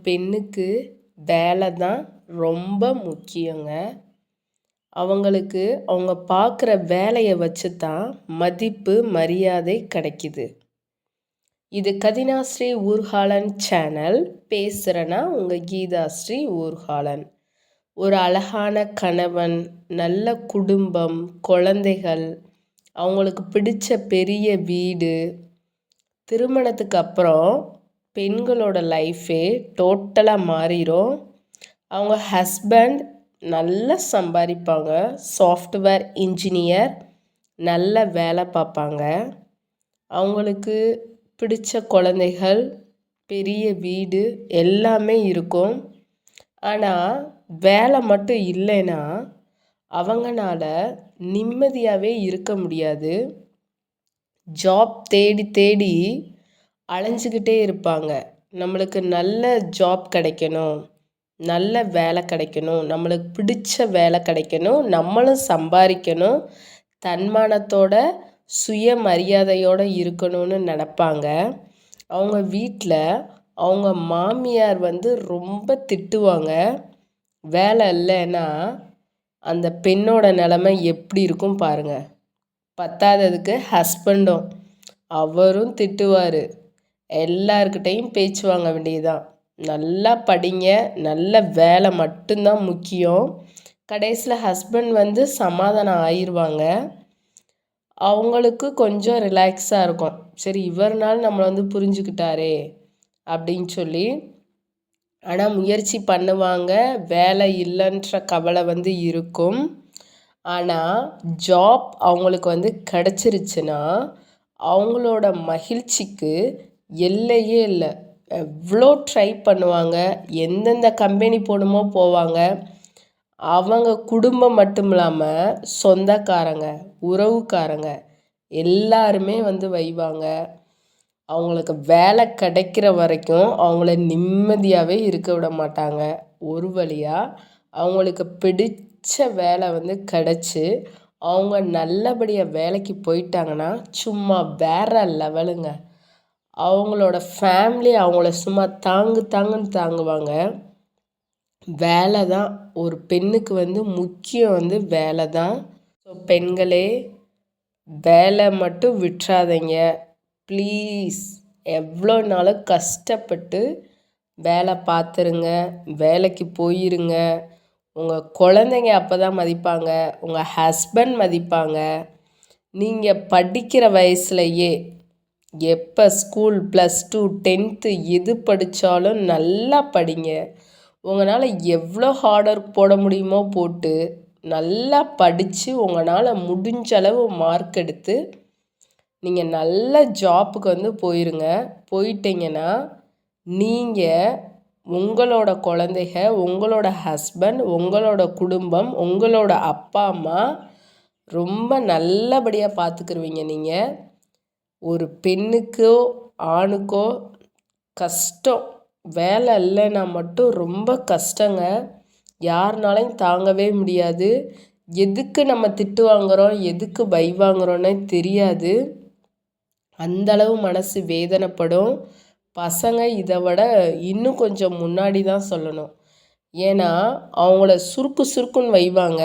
பெண்ணுக்கு வேலை தான் ரொம்ப முக்கியங்க. அவங்களுக்கு அவங்க பார்க்குற வேலையை வச்சு தான் மதிப்பு, மரியாதை கிடைக்குது. இது கதினாஸ்ரீ ஊர்காலன் சேனல். பேசுகிறேன்னா உங்கள் கீதாஸ்ரீ ஊர்காலன். ஒரு அழகான கணவன், நல்ல குடும்பம், குழந்தைகள், அவங்களுக்கு பிடிச்ச பெரிய வீடு, திருமணத்துக்கு அப்புறம் பெண்களோட லைஃபே டோட்டலாக மாறிடும். அவங்க ஹஸ்பண்ட் நல்லா சம்பாதிப்பாங்க, சாஃப்ட்வேர் இன்ஜினியர், நல்ல வேலை பார்ப்பாங்க. அவங்களுக்கு பிடிச்ச குழந்தைகள், பெரிய வீடு எல்லாமே இருக்கும். ஆனால் வேலை மட்டும் இல்லைன்னா அவங்களால நிம்மதியாகவே இருக்க முடியாது. ஜாப் தேடி தேடி அலைஞ்சிக்கிட்டே இருப்பாங்க. நம்மளுக்கு நல்ல ஜாப் கிடைக்கணும், நல்ல வேலை கிடைக்கணும், நம்மளுக்கு பிடிச்ச வேலை கிடைக்கணும், நம்மளும் சம்பாதிக்கணும், தன்மானத்தோட சுயமரியாதையோடு இருக்கணும்னு நினப்பாங்க. அவங்க வீட்டில் அவங்க மாமியார் ரொம்ப திட்டுவாங்க. வேலை இல்லைன்னா அந்த பெண்ணோட நிலைமை எப்படி இருக்கும் பாருங்கள். பத்தாததுக்கு ஹஸ்பண்டும் அவரும் திட்டுவார். எல்லார்கிட்டையும் பேச்சு வாங்க வேண்டியதுதான். நல்லா படிங்க, நல்ல வேலை மட்டும்தான் முக்கியம். கடைசியில் ஹஸ்பண்ட் சமாதானம் ஆயிடுவாங்க. அவங்களுக்கு கொஞ்சம் ரிலாக்ஸாக இருக்கும். சரி, இவர்னால நம்மளை புரிஞ்சுக்கிட்டாரே அப்படின்னு சொல்லி. ஆனால் முயற்சி பண்ணுவாங்க. வேலை இல்லைன்ற கவலை இருக்கும். ஆனால் ஜாப் அவங்களுக்கு கிடச்சிருச்சுன்னா அவங்களோட மகிழ்ச்சிக்கு எல்லையே இல்லை. எவ்வளோ ட்ரை பண்ணுவாங்க, எந்தெந்த கம்பெனி போகணுமோ போவாங்க. அவங்க குடும்பம் மட்டும் இல்லாமல் சொந்தக்காரங்க, உறவுக்காரங்க எல்லாருமே வைவாங்க. அவங்களுக்கு வேலை கிடைக்கிற வரைக்கும் அவங்கள நிம்மதியாகவே இருக்க விட மாட்டாங்க. ஒரு வழியாக அவங்களுக்கு பிடிச்ச வேலை கிடச்சி அவங்க நல்லபடியாக வேலைக்கு போயிட்டாங்கன்னா சும்மா வேற லெவலுங்க. அவங்களோட ஃபேமிலி அவங்கள சும்மா தாங்குன்னு தாங்குவாங்க. வேலை தான் ஒரு பெண்ணுக்கு முக்கியம். வேலை தான். ஸோ பெண்களே, வேலை மட்டும் விட்டுறாதீங்க ப்ளீஸ். எவ்வளோ நாளும் கஷ்டப்பட்டு வேலை பார்த்துருங்க, வேலைக்கு போயிருங்க. உங்கள் குழந்தைங்க அப்போ தான் மதிப்பாங்க, உங்கள் ஹஸ்பண்ட் மதிப்பாங்க. நீங்கள் படிக்கிற வயசுலையே எப்போ ஸ்கூல் +2 10th எது படித்தாலும் நல்லா படிங்க. உங்களால் எவ்வளோ ஹார்ட் ஒர்க் போட முடியுமோ போட்டு நல்லா படித்து உங்களால் முடிஞ்ச அளவு மார்க் எடுத்து நீங்கள் நல்ல ஜாப்புக்கு போயிருங்க. போயிட்டீங்கன்னா நீங்கள், உங்களோட குழந்தைக, உங்களோட ஹஸ்பண்ட், உங்களோட குடும்பம், உங்களோட அப்பா அம்மா ரொம்ப நல்லபடியாக பார்த்துக்கிருவீங்க. நீங்கள் ஒரு பெண்ணுக்கோ ஆணுக்கோ கஷ்டம், வேலை இல்லைன்னா மட்டும் ரொம்ப கஷ்டங்க. யாருனாலையும் தாங்கவே முடியாது. எதுக்கு நம்ம திட்டு வாங்குகிறோம், எதுக்கு பை வாங்குகிறோன்னே தெரியாது. அந்தளவு மனசு வேதனைப்படும். பசங்க இதை விட இன்னும் கொஞ்சம் முன்னாடி தான் சொல்லணும். ஏன்னா அவங்கள சுருக்குன்னு வைவாங்க.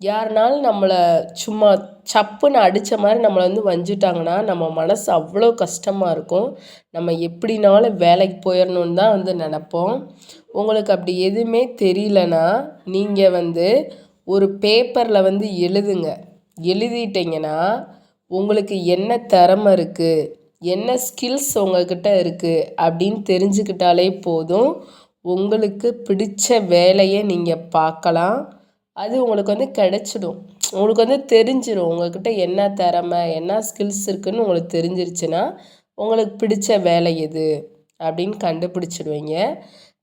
யாருனாலும் நம்மளை சும்மா சப்புன்னு அடித்த மாதிரி நம்மளை வஞ்சிட்டாங்கன்னா நம்ம மனசு அவ்வளோ கஷ்டமாக இருக்கும். நம்ம எப்படினாலும் வேலைக்கு போயிடணுன்னு தான் நினப்போம். உங்களுக்கு அப்படி எதுவுமே தெரியலனா நீங்கள் ஒரு பேப்பரில் எழுதுங்க. எழுதிட்டிங்கன்னா உங்களுக்கு என்ன திறமை இருக்குது, என்ன ஸ்கில்ஸ் உங்கள்கிட்ட இருக்குது அப்படின்னு தெரிஞ்சுக்கிட்டாலே போதும். உங்களுக்கு பிடிச்ச வேலையை நீங்கள் பார்க்கலாம். அது உங்களுக்கு கிடச்சிடும். உங்களுக்கு தெரிஞ்சிடும் உங்கள்கிட்ட என்ன திறமை, என்ன ஸ்கில்ஸ் இருக்குதுன்னு உங்களுக்கு தெரிஞ்சிருச்சுன்னா உங்களுக்கு பிடிச்ச வேலை எது அப்படின்னு கண்டுபிடிச்சிடுவீங்க.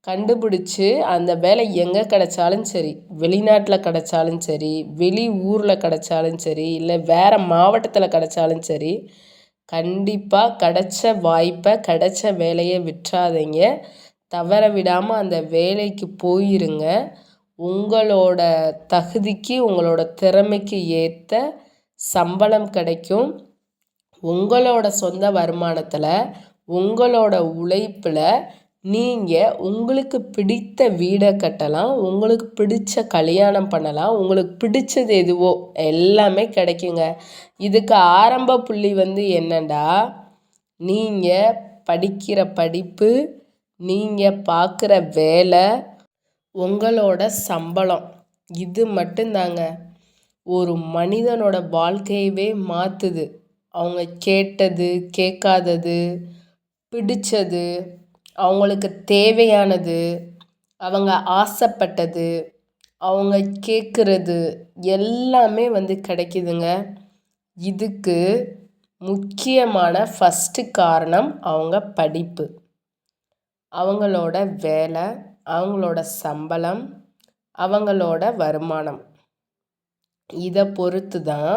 கண்டுபிடிச்சி அந்த வேலை எங்கே கிடைச்சாலும் சரி, வெளிநாட்டில் கிடைச்சாலும் சரி, வெளி ஊரில் கிடைச்சாலும் சரி, இல்லை வேறு மாவட்டத்தில் கிடைச்சாலும் சரி, கண்டிப்பாக கிடைச்ச வாய்ப்பை, கிடைச்ச வேலையை விட்டுறாதீங்க. தவற விடாமல் அந்த வேலைக்கு போயிருங்க. உங்களோட தகுதிக்கு, உங்களோட திறமைக்கு ஏற்ற சம்பளம் கிடைக்கும். உங்களோட சொந்த வருமானத்தில், உங்களோட உழைப்பில் நீங்கள் உங்களுக்கு பிடித்த வீடை கட்டலாம், உங்களுக்கு பிடிச்ச கல்யாணம் பண்ணலாம், உங்களுக்கு பிடிச்சது எதுவோ எல்லாமே கிடைக்குங்க. இதுக்கு ஆரம்ப புள்ளி வந்து என்னண்டா, நீங்கள் படிக்கிற படிப்பு, நீங்கள் பார்க்குற வேலை, உங்களோட சம்பளம், இது மட்டும்தாங்க ஒரு மனிதனோட வாழ்க்கையவே மாற்றுது. அவங்க கேட்டது, கேட்காதது, பிடிச்சது, அவங்களுக்கு தேவையானது, அவங்க ஆசைப்பட்டது, அவங்க கேட்குறது எல்லாமே வந்து கிடைக்குதுங்க. இதுக்கு முக்கியமான ஃபஸ்ட்டு காரணம் அவங்க படிப்பு, அவங்களோட வேலை, அவங்களோட சம்பளம், அவங்களோட வருமானம். இதை பொறுத்து தான்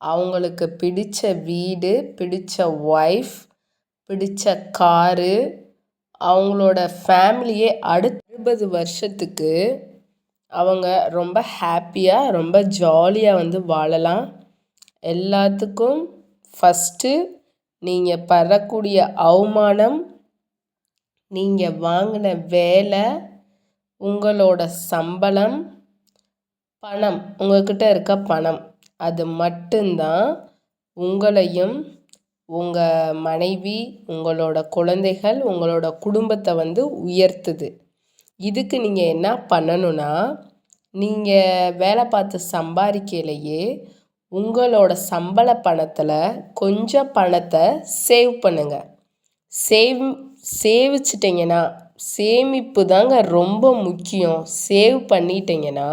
அவங்களுக்கு பிடிச்ச வீடு, பிடிச்ச ஒய்ஃப், பிடிச்ச காரு, அவங்களோட ஃபேமிலியே அடுத்த 20 வருஷத்துக்கு அவங்க ரொம்ப ஹாப்பியாக, ரொம்ப ஜாலியாக வந்து வாழலாம். எல்லாத்துக்கும் ஃபஸ்ட்டு நீங்கள் பெறக்கூடிய அவமானம், நீங்கள் வாங்கின வேலை, உங்களோட சம்பளம், பணம், உங்கள்கிட்ட இருக்க பணம், அது மட்டும்தான் உங்களையும் உங்கள் மனைவி, உங்களோட குழந்தைகள், உங்களோட குடும்பத்தை வந்து உயர்த்துது. இதுக்கு நீங்கள் என்ன பண்ணணுன்னா, நீங்கள் வேலை பார்த்து சம்பாதிக்கலையே உங்களோட சம்பள பணத்தில் கொஞ்சம் பணத்தை சேவ் பண்ணுங்கள். சேவிச்சிட்டிங்கன்னா, சேமிப்பு தாங்க ரொம்ப முக்கியம். சேவ் பண்ணிட்டீங்கன்னா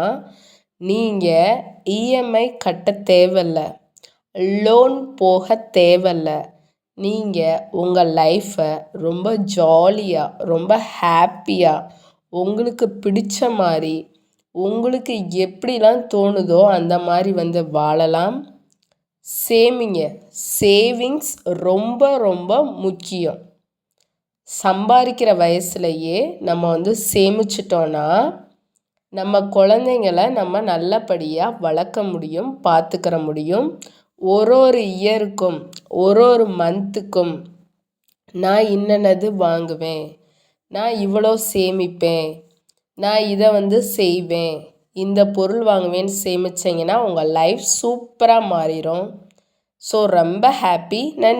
நீங்கள் இஎம்ஐ கட்ட தேவையில்ல, லோன் போக தேவையில்ல. நீங்கள் உங்கள் லைஃப்பை ரொம்ப ஜாலியாக, ரொம்ப ஹாப்பியாக, உங்களுக்கு பிடிச்ச மாதிரி, உங்களுக்கு எப்படிலாம் தோணுதோ அந்த மாதிரி வந்து வாழலாம். சேமிங்க. சேவிங்ஸ் ரொம்ப ரொம்ப முக்கியம். சம்பாதிக்கிற வயசுலையே நம்ம வந்து சேமிச்சிட்டோன்னா நம்ம குழந்தைங்கள நம்ம நல்லபடியாக வளர்க்க முடியும், பார்த்துக்கிற முடியும். ஒரு இயருக்கும், ஒரு மந்த்துக்கும் நான் இன்னது வாங்குவேன், நான் இவ்வளோ சேமிப்பேன், நான் இதை வந்து செய்வேன், இந்த பொருள் வாங்குவேன்னு சேமிச்சிங்கன்னா உங்கள் லைஃப் சூப்பராக மாறிடும். ஸோ ரொம்ப ஹாப்பி. நன்றி.